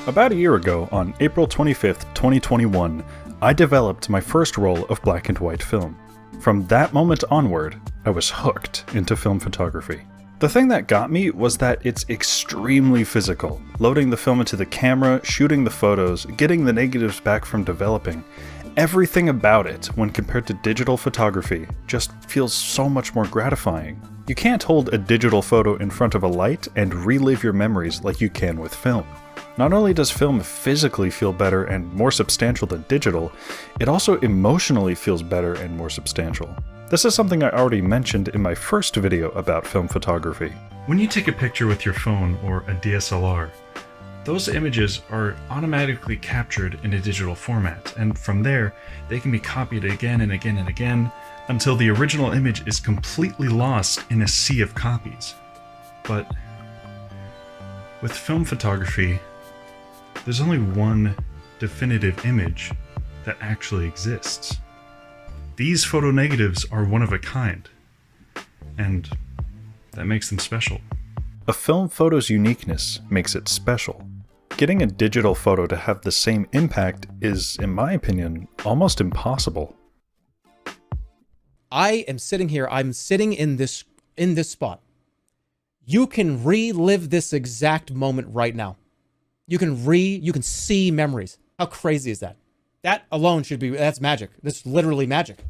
About a year ago, on April 25th, 2021, I developed my first roll of black and white film. From that moment onward, I was hooked into film photography. The thing that got me was that it's extremely physical. Loading the film into the camera, shooting the photos, getting the negatives back from developing. Everything about it, when compared to digital photography, just feels so much more gratifying. You can't hold a digital photo in front of a light and relive your memories like you can with film. Not only does film physically feel better and more substantial than digital, it also emotionally feels better and more substantial. This is something I already mentioned in my first video about film photography. When you take a picture with your phone or a DSLR, those images are automatically captured in a digital format, and from there, they can be copied again and again and again until the original image is completely lost in a sea of copies. But with film photography, there's only one definitive image that actually exists. These photo negatives are one of a kind, and that makes them special. A film photo's uniqueness makes it special. Getting a digital photo to have the same impact is, in my opinion, almost impossible. I'm sitting in this spot. You can relive this exact moment right now. You can see memories. How crazy is that? That alone that's magic. That's literally magic.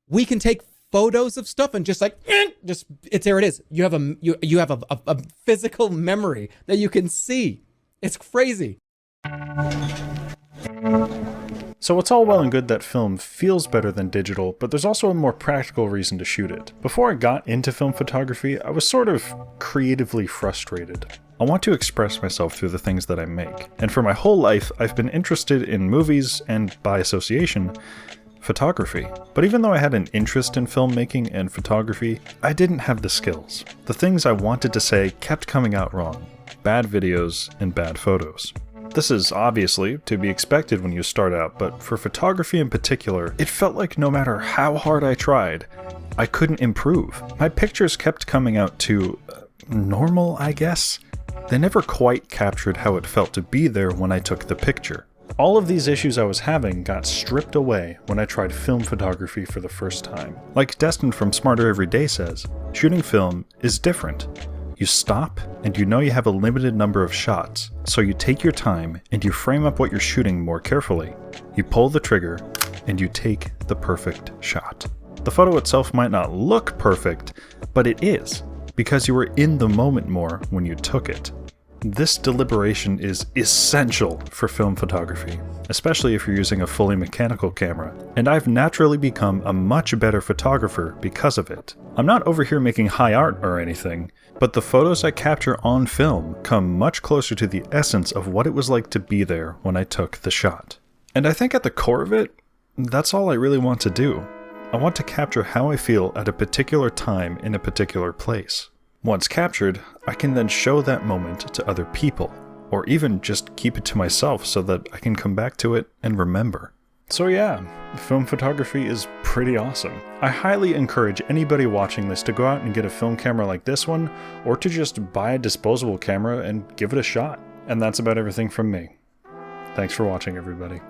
We can take photos of stuff and there it is. You have a physical memory that you can see. It's crazy. So it's all well and good that film feels better than digital, but there's also a more practical reason to shoot it. Before I got into film photography, I was sort of creatively frustrated. I want to express myself through the things that I make, and for my whole life, I've been interested in movies and, by association, photography. But even though I had an interest in filmmaking and photography, I didn't have the skills. The things I wanted to say kept coming out wrong. Bad videos and bad photos. This is obviously to be expected when you start out, but for photography in particular, it felt like no matter how hard I tried, I couldn't improve. My pictures kept coming out too normal, I guess. They never quite captured how it felt to be there when I took the picture. All of these issues I was having got stripped away when I tried film photography for the first time. Like Destin from Smarter Every Day says, shooting film is different. You stop, and you know you have a limited number of shots, so you take your time and you frame up what you're shooting more carefully. You pull the trigger, and you take the perfect shot. The photo itself might not look perfect, but it is, because you were in the moment more when you took it. This deliberation is essential for film photography, especially if you're using a fully mechanical camera, and I've naturally become a much better photographer because of it. I'm not over here making high art or anything, but the photos I capture on film come much closer to the essence of what it was like to be there when I took the shot. And I think at the core of it, that's all I really want to do. I want to capture how I feel at a particular time in a particular place. Once captured, I can then show that moment to other people, or even just keep it to myself so that I can come back to it and remember. So yeah, film photography is pretty awesome. I highly encourage anybody watching this to go out and get a film camera like this one, or to just buy a disposable camera and give it a shot. And that's about everything from me. Thanks for watching, everybody.